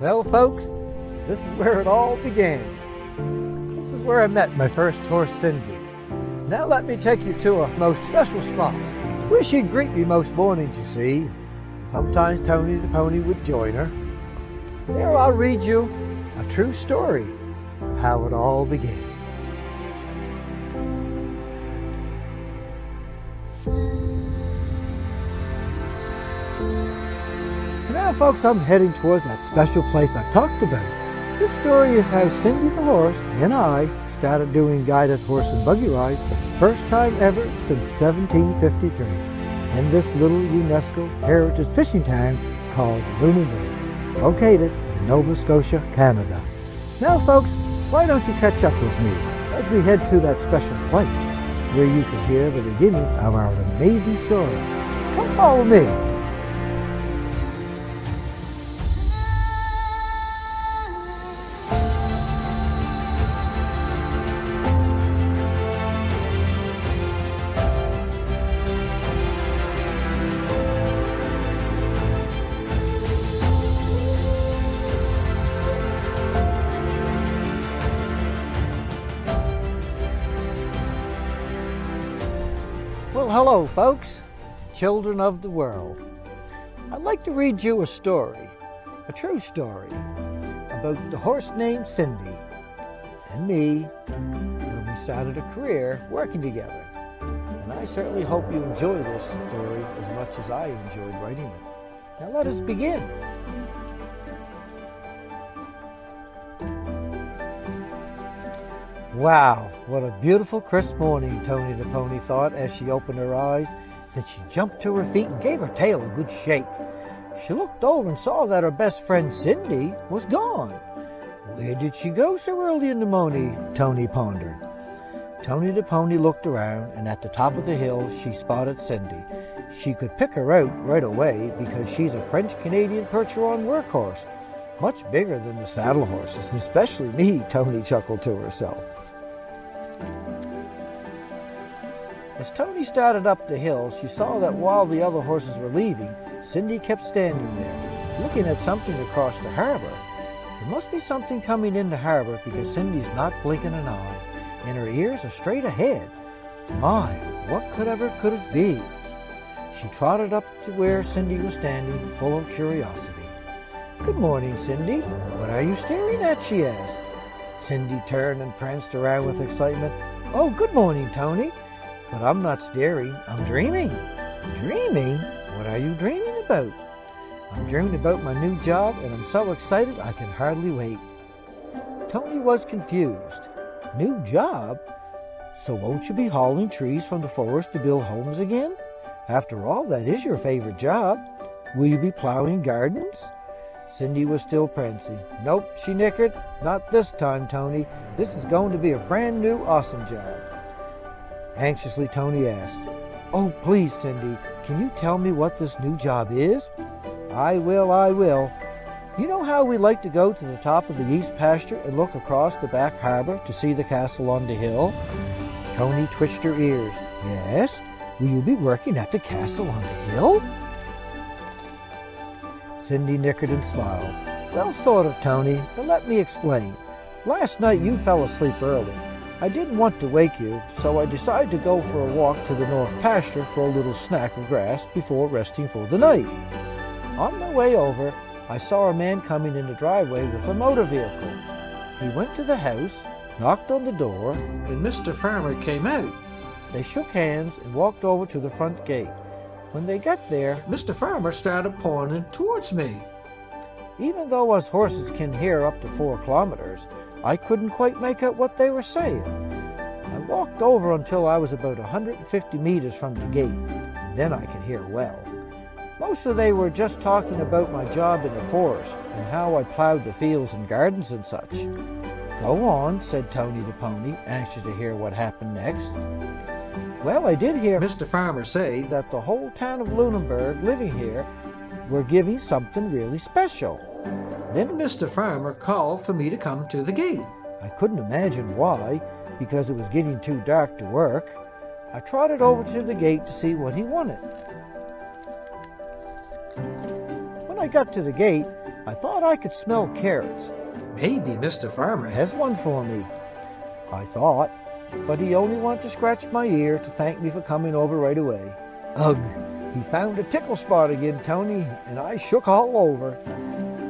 Well, folks, this is where it all began. This is where I met my first horse, Cindy. Now let me take you to a most special spot. It's where she'd greet me most mornings, you see. Sometimes Tony the pony would join her. Here I'll read you a true story of how it all began. So now, folks, I'm heading towards that special place I've talked about. This story is how Cindy the horse and I started doing guided horse and buggy rides for the first time ever since 1753 in this little UNESCO heritage fishing town called Lunenburg, located in Nova Scotia, Canada. Now, folks, why don't you catch up with me as we head to that special place where you can hear the beginning of our amazing story. Come follow me. Well, hello, folks, children of the world. I'd like to read you a story, a true story, about the horse named Cindy and me when we started a career working together. And I certainly hope you enjoy this story as much as I enjoyed writing it. Now let us begin. Wow, what a beautiful crisp morning, Tony the pony thought as she opened her eyes. Then she jumped to her feet and gave her tail a good shake. She looked over and saw that her best friend Cindy was gone. Where did she go so early in the morning? Tony pondered. Tony the pony looked around, and at the top of the hill she spotted Cindy. She could pick her out right away because she's a French-Canadian Percheron workhorse, much bigger than the saddle horses, especially me, Tony chuckled to herself. As Tony started up the hill, she saw that while the other horses were leaving, Cindy kept standing there, looking at something across the harbor. There must be something coming in the harbor because Cindy's not blinking an eye, and her ears are straight ahead. My, what could it be? She trotted up to where Cindy was standing, full of curiosity. "Good morning, Cindy. What are you staring at?" she asked. Cindy turned and pranced around with excitement. "Oh, good morning, Tony. But I'm not staring, I'm dreaming." "Dreaming? What are you dreaming about?" "I'm dreaming about my new job, and I'm so excited I can hardly wait." Tony was confused. "New job? So won't you be hauling trees from the forest to build homes again? After all, that is your favorite job. Will you be plowing gardens?" Cindy was still prancing. "Nope," she nickered. "Not this time, Tony. This is going to be a brand new awesome job." Anxiously, Tony asked, "Oh, please, Cindy, can you tell me what this new job is?" I will. You know how we like to go to the top of the east pasture and look across the back harbor to see the castle on the hill?" Tony twitched her ears. "Yes? Will you be working at the castle on the hill?" Cindy nickered and smiled. "Well, sort of, Tony, but let me explain. Last night you fell asleep early. I didn't want to wake you, so I decided to go for a walk to the north pasture for a little snack of grass before resting for the night. On my way over, I saw a man coming in the driveway with a motor vehicle. He went to the house, knocked on the door, and Mr. Farmer came out. They shook hands and walked over to the front gate. When they got there, Mr. Farmer started pointing towards me. Even though us horses can hear up to 4 kilometers, I couldn't quite make out what they were saying. I walked over until I was about 150 meters from the gate, and then I could hear well. Most of they were just talking about my job in the forest and how I plowed the fields and gardens and such. "Go on," said Tony the pony, anxious to hear what happened next. "Well, I did hear Mr. Farmer say that the whole town of Lunenburg living here were giving something really special. Then Mr. Farmer called for me to come to the gate. I couldn't imagine why, because it was getting too dark to work. I trotted over to the gate to see what he wanted. When I got to the gate, I thought I could smell carrots. Maybe Mr. Farmer Has one for me, I thought, but he only wanted to scratch my ear to thank me for coming over right away. Ugh, he found a tickle spot again, Tony, and I shook all over.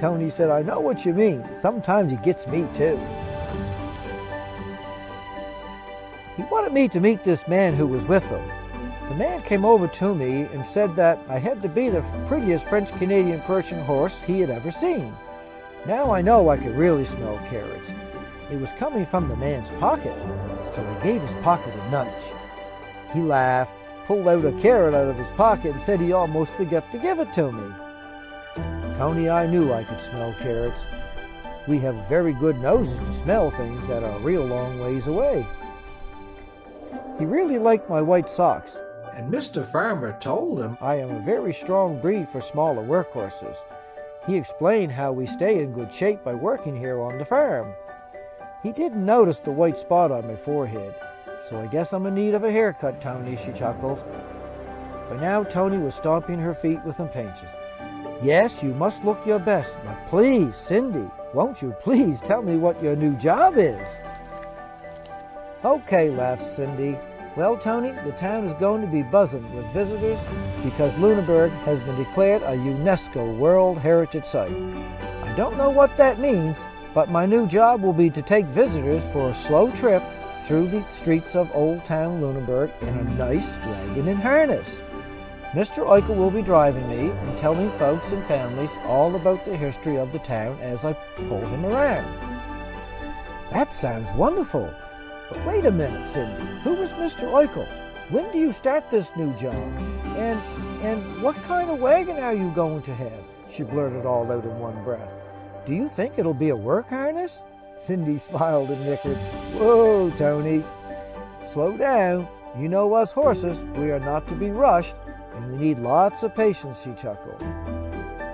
Tony said, I know what you mean. Sometimes he gets me too. He wanted me to meet this man who was with him. The man came over to me and said that I had to be the prettiest French-Canadian Persian horse he had ever seen. Now I know I could really smell carrots. It was coming from the man's pocket, so I gave his pocket a nudge. He laughed, pulled out a carrot out of his pocket, and said he almost forgot to give it to me. Tony, I knew I could smell carrots. We have very good noses to smell things that are a real long ways away. He really liked my white socks, and Mr. Farmer told him I am a very strong breed for smaller workhorses. He explained how we stay in good shape by working here on the farm. He didn't notice the white spot on my forehead, so I guess I'm in need of a haircut, Tony, she chuckled. By now, Tony was stomping her feet with impatience. Yes, you must look your best, but please, Cindy, won't you please tell me what your new job is? Okay, laughed Cindy. Well, Tony, the town is going to be buzzing with visitors because Lunenburg has been declared a UNESCO World Heritage Site. I don't know what that means, but my new job will be to take visitors for a slow trip through the streets of Old Town Lunenburg in a nice wagon and harness. Mr. Oickle will be driving me and telling folks and families all about the history of the town as I pull him around. That sounds wonderful. But wait a minute, Cindy. Who is Mr. Oickle? When do you start this new job? And what kind of wagon are you going to have? She blurted all out in one breath. Do you think it'll be a work harness? Cindy smiled and nickered. Whoa, Tony. Slow down. You know us horses, we are not to be rushed, and we need lots of patience, she chuckled.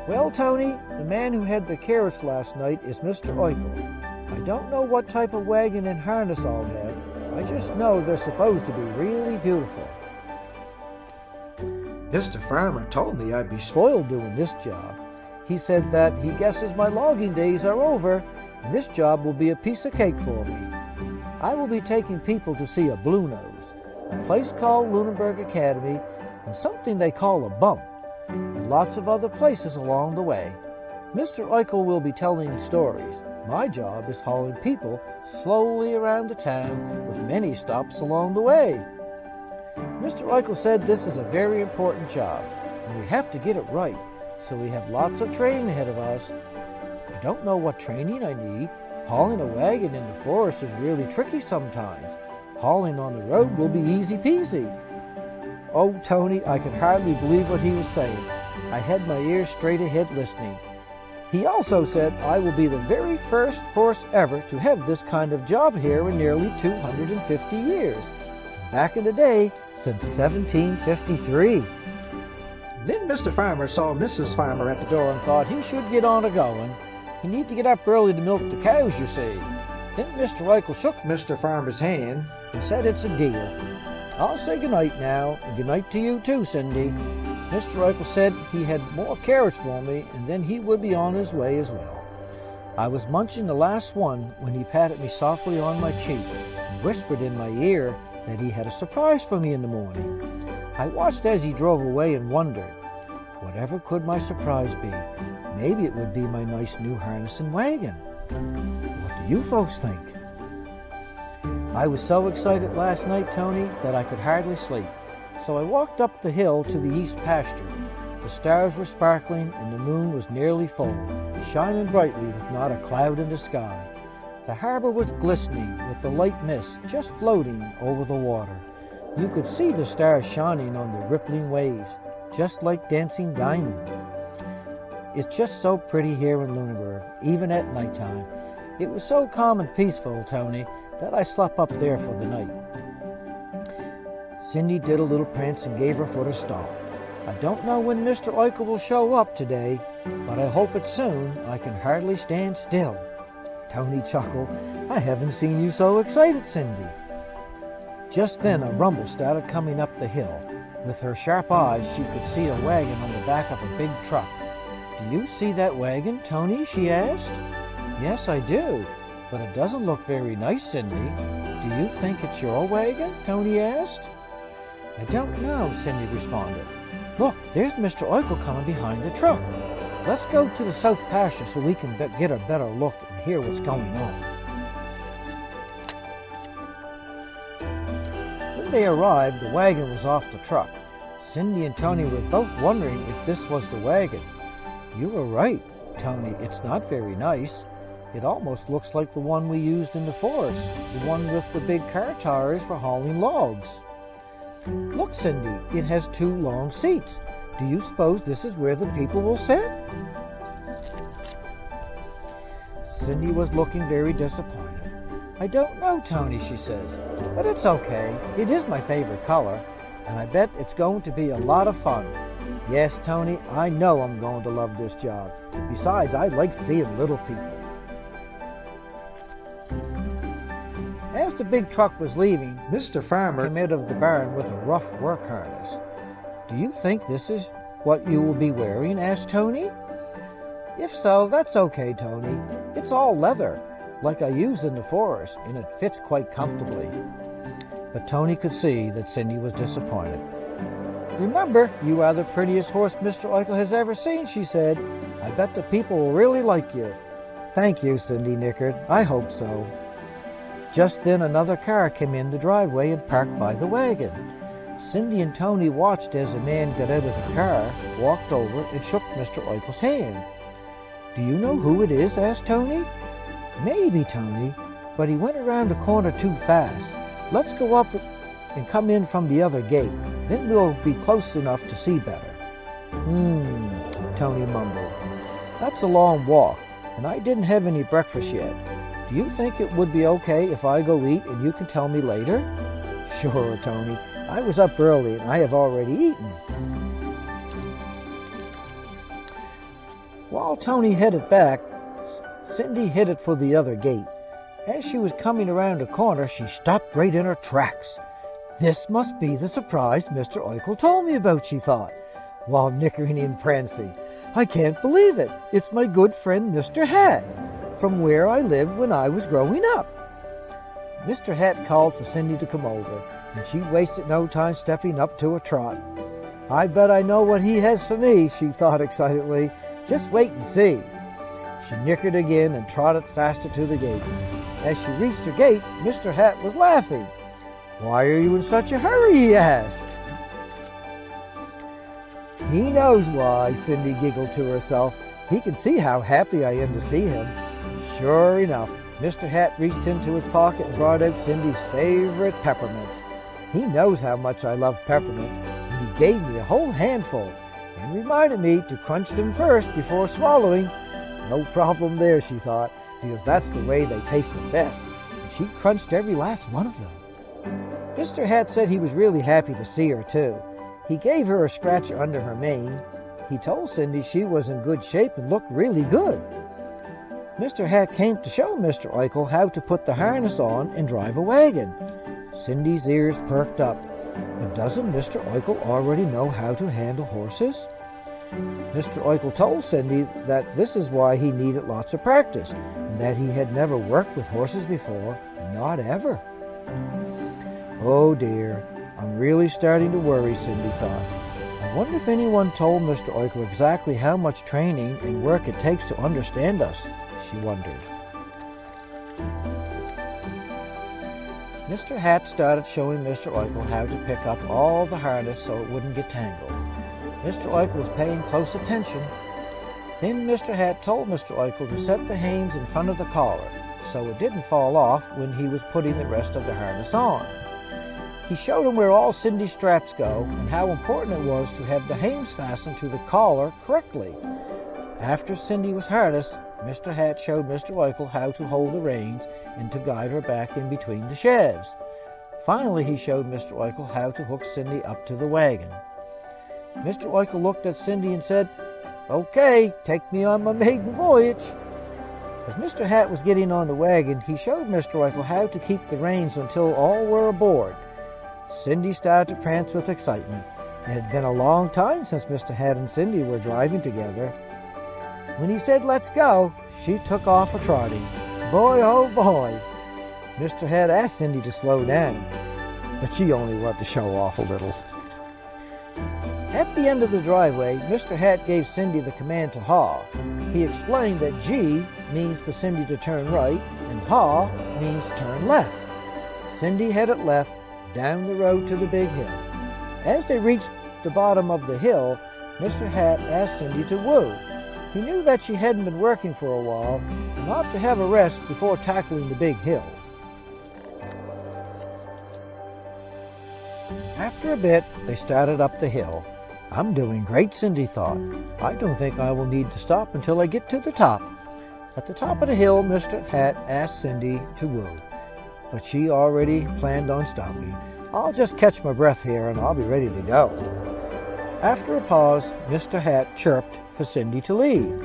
Well, Tony, the man who had the carrots last night is Mr. Oickle. I don't know what type of wagon and harness I'll have. I just know they're supposed to be really beautiful. Mr. Farmer told me I'd be Spoiled doing this job. He said that he guesses my logging days are over, and this job will be a piece of cake for me. I will be taking people to see a Blue Nose, a place called Lunenburg Academy, and something they call a bump, and lots of other places along the way. Mr. Oickle will be telling stories. My job is hauling people slowly around the town with many stops along the way. Mr. Oickle said this is a very important job, and we have to get it right, so we have lots of training ahead of us. I don't know what training I need. Hauling a wagon in the forest is really tricky sometimes. Hauling on the road will be easy peasy. Oh, Tony, I could hardly believe what he was saying. I had my ears straight ahead listening. He also said I will be the very first horse ever to have this kind of job here in nearly 250 years. Back in the day, since 1753. Then Mr. Farmer saw Mrs. Farmer at the door and thought he should get on a-going. He need to get up early to milk the cows, you see. Then Mr. Oickle shook Mr. Farmer's hand and said it's a deal. I'll say goodnight now, and goodnight to you too, Cindy. Mr. Oickle said he had more carrots for me, and then he would be on his way as well. I was munching the last one when he patted me softly on my cheek and whispered in my ear that he had a surprise for me in the morning. I watched as he drove away and wondered, whatever could my surprise be? Maybe it would be my nice new harness and wagon. What do you folks think? I was so excited last night, Tony, that I could hardly sleep. So I walked up the hill to the east pasture. The stars were sparkling and the moon was nearly full, shining brightly with not a cloud in the sky. The harbor was glistening with the light mist just floating over the water. You could see the stars shining on the rippling waves, just like dancing diamonds. It's just so pretty here in Lunenburg, even at nighttime. It was so calm and peaceful, Tony, that I slept up there for the night. Cindy did a little prance and gave her foot a stomp. I don't know when Mr. Oickle will show up today, but I hope it's soon. I can hardly stand still. Tony chuckled. I haven't seen you so excited, Cindy. Just then a rumble started coming up the hill. With her sharp eyes, she could see a wagon on the back of a big truck. Do you see that wagon, Tony? She asked. Yes, I do, but it doesn't look very nice, Cindy. Do you think it's your wagon? Tony asked. I don't know, Cindy responded. Look, there's Mr. Oickle coming behind the truck. Let's go to the south pasture so we can get a better look and hear what's going on. When they arrived, the wagon was off the truck. Cindy and Tony were both wondering if this was the wagon. You were right, Tony. It's not very nice. It almost looks like the one we used in the forest, the one with the big car tires for hauling logs. Look, Cindy, it has 2 long seats. Do you suppose this is where the people will sit? Cindy was looking very disappointed. I don't know, Tony, she says, but it's okay. It is my favorite color, and I bet it's going to be a lot of fun. Yes, Tony, I know I'm going to love this job. Besides, I like seeing little people. As the big truck was leaving, Mr. Farmer came out of the barn with a rough work harness. Do you think this is what you will be wearing? Asked Tony. If so, that's okay, Tony. It's all leather, like I use in the forest, and it fits quite comfortably. But Tony could see that Cindy was disappointed. Remember, you are the prettiest horse Mr. Oickle has ever seen, she said. I bet the people will really like you. Thank you, Cindy nickered. I hope so. Just then another car came in the driveway and parked by the wagon. Cindy and Tony watched as a man got out of the car, walked over, and shook Mr. Oickle's hand. Do you know who it is? Asked Tony. Maybe, Tony, but he went around the corner too fast. Let's go up and come in from the other gate. Then we'll be close enough to see better. Tony mumbled. That's a long walk, and I didn't have any breakfast yet. Do you think it would be okay if I go eat and you can tell me later? Sure, Tony. I was up early and I have already eaten. While Tony headed back, Cindy headed for the other gate. As she was coming around a corner, she stopped right in her tracks. This must be the surprise Mr. Oickle told me about, she thought, while nickering and prancing. I can't believe it. It's my good friend Mr. Hat, from where I lived when I was growing up. Mr. Hat called for Cindy to come over, and she wasted no time stepping up to a trot. I bet I know what he has for me, she thought excitedly. Just wait and see. She nickered again and trotted faster to the gate. As she reached her gate, Mr. Hat was laughing. Why are you in such a hurry? He asked. He knows why, Cindy giggled to herself. He can see how happy I am to see him. Sure enough, Mr. Hat reached into his pocket and brought out Cindy's favorite peppermints. He knows how much I love peppermints, and he gave me a whole handful and reminded me to crunch them first before swallowing. No problem there, she thought, because that's the way they taste the best. And she crunched every last one of them. Mr. Hat said he was really happy to see her, too. He gave her a scratch under her mane. He told Cindy she was in good shape and looked really good. Mr. Hat came to show Mr. Oickle how to put the harness on and drive a wagon. Cindy's ears perked up. But doesn't Mr. Oickle already know how to handle horses? Mr. Oickle told Cindy that this is why he needed lots of practice, and that he had never worked with horses before, not ever. Oh dear, I'm really starting to worry, Cindy thought. I wonder if anyone told Mr. Oickle exactly how much training and work it takes to understand us, she wondered. Mr. Hat started showing Mr. Oickle how to pick up all the harness so it wouldn't get tangled. Mr. Oickle was paying close attention. Then Mr. Hat told Mr. Oickle to set the hames in front of the collar so it didn't fall off when he was putting the rest of the harness on. He showed him where all Cindy's straps go and how important it was to have the hames fastened to the collar correctly. After Cindy was harnessed, Mr. Hat showed Mr. Oickle how to hold the reins and to guide her back in between the shafts. Finally, he showed Mr. Oickle how to hook Cindy up to the wagon. Mr. Oickle looked at Cindy and said, "Okay, take me on my maiden voyage." As Mr. Hat was getting on the wagon, he showed Mr. Oickle how to keep the reins until all were aboard. Cindy started to prance with excitement. It had been a long time since Mr. Hat and Cindy were driving together. When he said, "Let's go," she took off a-trotting. Boy, oh boy! Mr. Hat asked Cindy to slow down, but she only wanted to show off a little. At the end of the driveway, Mr. Hat gave Cindy the command to haw. He explained that G means for Cindy to turn right, and haw means turn left. Cindy headed left, down the road to the big hill. As they reached the bottom of the hill, Mr. Hat asked Cindy to woo. He knew that she hadn't been working for a while and ought to have a rest before tackling the big hill. After a bit, they started up the hill. "I'm doing great," Cindy thought. "I don't think I will need to stop until I get to the top." At the top of the hill, Mr. Hat asked Cindy to woo, but she already planned on stopping. "I'll just catch my breath here and I'll be ready to go." After a pause, Mr. Hat chirped for Cindy to leave.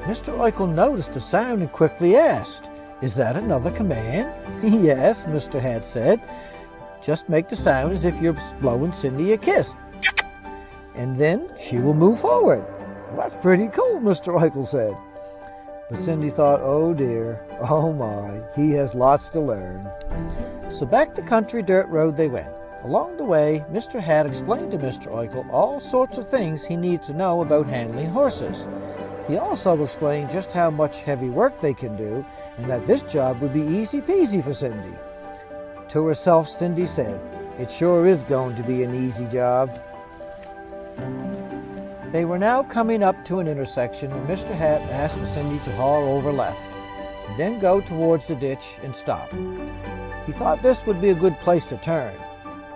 Mr. Oickle noticed the sound and quickly asked, "Is that another command?" "Yes," Mr. Hat said. "Just make the sound as if you're blowing Cindy a kiss, and then she will move forward." "Well, that's pretty cool," Mr. Oickle said. But Cindy thought, "Oh dear, oh my, he has lots to learn." So back the country dirt road they went. Along the way, Mr. Hat explained to Mr. Oickle all sorts of things he needed to know about handling horses. He also explained just how much heavy work they can do, and that this job would be easy peasy for Cindy. To herself, Cindy said, "It sure is going to be an easy job." They were now coming up to an intersection, and Mr. Hat asked for Cindy to haul over left, and then go towards the ditch and stop. He thought this would be a good place to turn.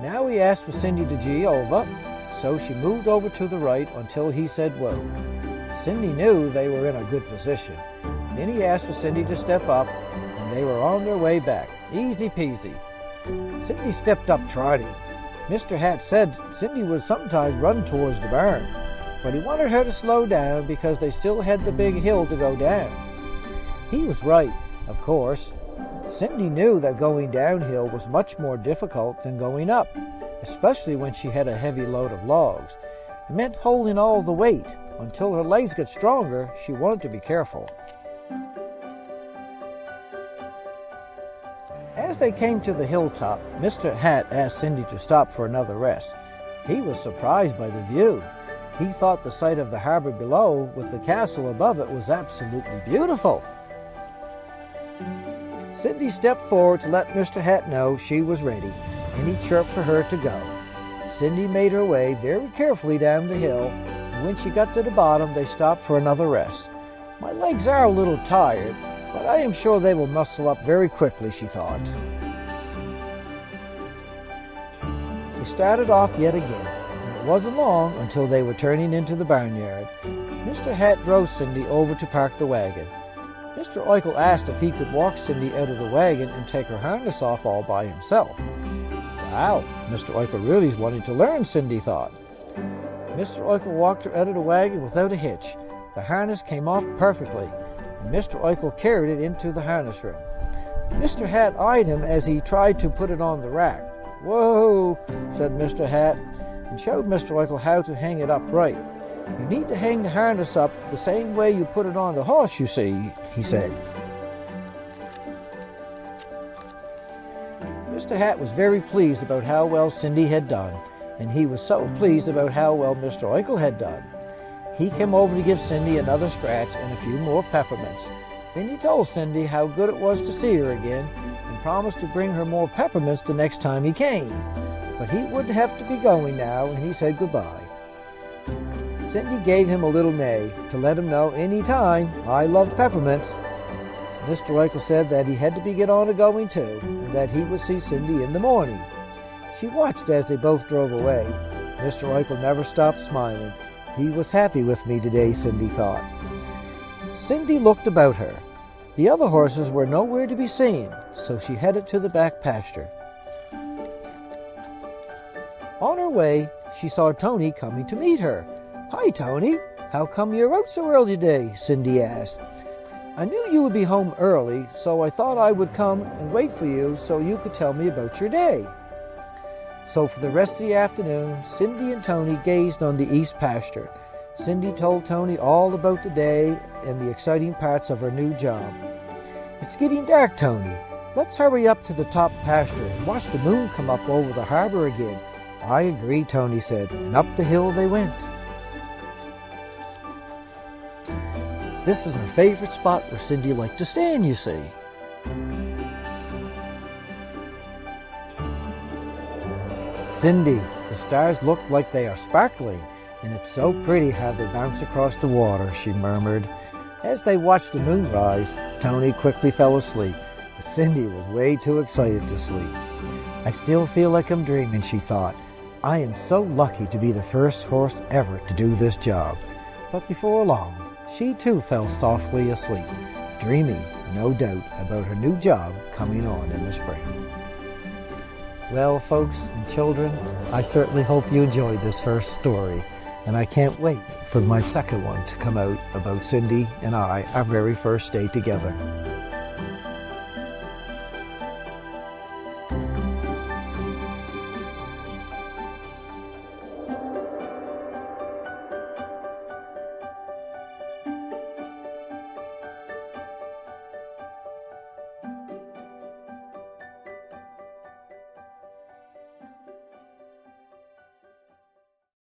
Now he asked for Cindy to gee over, so she moved over to the right until he said whoa. Cindy knew they were in a good position. Then he asked for Cindy to step up, and they were on their way back. Easy peasy. Cindy stepped up trotting. Mr. Hat said Cindy would sometimes run towards the barn, but he wanted her to slow down because they still had the big hill to go down. He was right, of course. Cindy knew that going downhill was much more difficult than going up, especially when she had a heavy load of logs. It meant holding all the weight. Until her legs got stronger, she wanted to be careful. As they came to the hilltop, Mr. Hat asked Cindy to stop for another rest. He was surprised by the view. He thought the sight of the harbor below, with the castle above it, was absolutely beautiful. Cindy stepped forward to let Mr. Hat know she was ready, and he chirped for her to go. Cindy made her way very carefully down the hill, and when she got to the bottom, they stopped for another rest. "My legs are a little tired, but I am sure they will muscle up very quickly," she thought. They started off yet again, and it wasn't long until they were turning into the barnyard. Mr. Hat drove Cindy over to park the wagon. Mr. Oickle asked if he could walk Cindy out of the wagon and take her harness off all by himself. Wow, Mr. Oickle really is wanting to learn, Cindy thought. Mr. Oickle walked her out of the wagon without a hitch. The harness came off perfectly, and Mr. Oickle carried it into the harness room. Mr. Hat eyed him as he tried to put it on the rack. "Whoa," said Mr. Hat, and showed Mr. Oickle how to hang it up right. "You need to hang the harness up the same way you put it on the horse, you see," he said. Mr. Hat was very pleased about how well Cindy had done, and he was so pleased about how well Mr. Oickle had done. He came over to give Cindy another scratch and a few more peppermints. Then he told Cindy how good it was to see her again, and promised to bring her more peppermints the next time he came. But he wouldn't have to be going now, and he said goodbye. Cindy gave him a little neigh to let him know any time, "I love peppermints." Mr. Oickle said that he had to get on a going too, and that he would see Cindy in the morning. She watched as they both drove away. Mr. Oickle never stopped smiling. He was happy with me today, Cindy thought. Cindy looked about her. The other horses were nowhere to be seen, so she headed to the back pasture. On her way, she saw Tony coming to meet her. "Hi, Tony. How come you're out so early today?" Cindy asked. "I knew you would be home early, so I thought I would come and wait for you so you could tell me about your day." So for the rest of the afternoon, Cindy and Tony gazed on the east pasture. Cindy told Tony all about the day and the exciting parts of her new job. "It's getting dark, Tony. Let's hurry up to the top pasture and watch the moon come up over the harbor again." "I agree," Tony said, and up the hill they went. This was her favorite spot where Cindy liked to stand, you see. "Cindy, the stars look like they are sparkling, and it's so pretty how they bounce across the water," she murmured. As they watched the moon rise, Tony quickly fell asleep, but Cindy was way too excited to sleep. "I still feel like I'm dreaming," she thought. "I am so lucky to be the first horse ever to do this job." But before long, she too fell softly asleep, dreaming, no doubt, about her new job coming on in the spring. Well, folks and children, I certainly hope you enjoyed this first story, and I can't wait for my second one to come out about Cindy and I, our very first day together.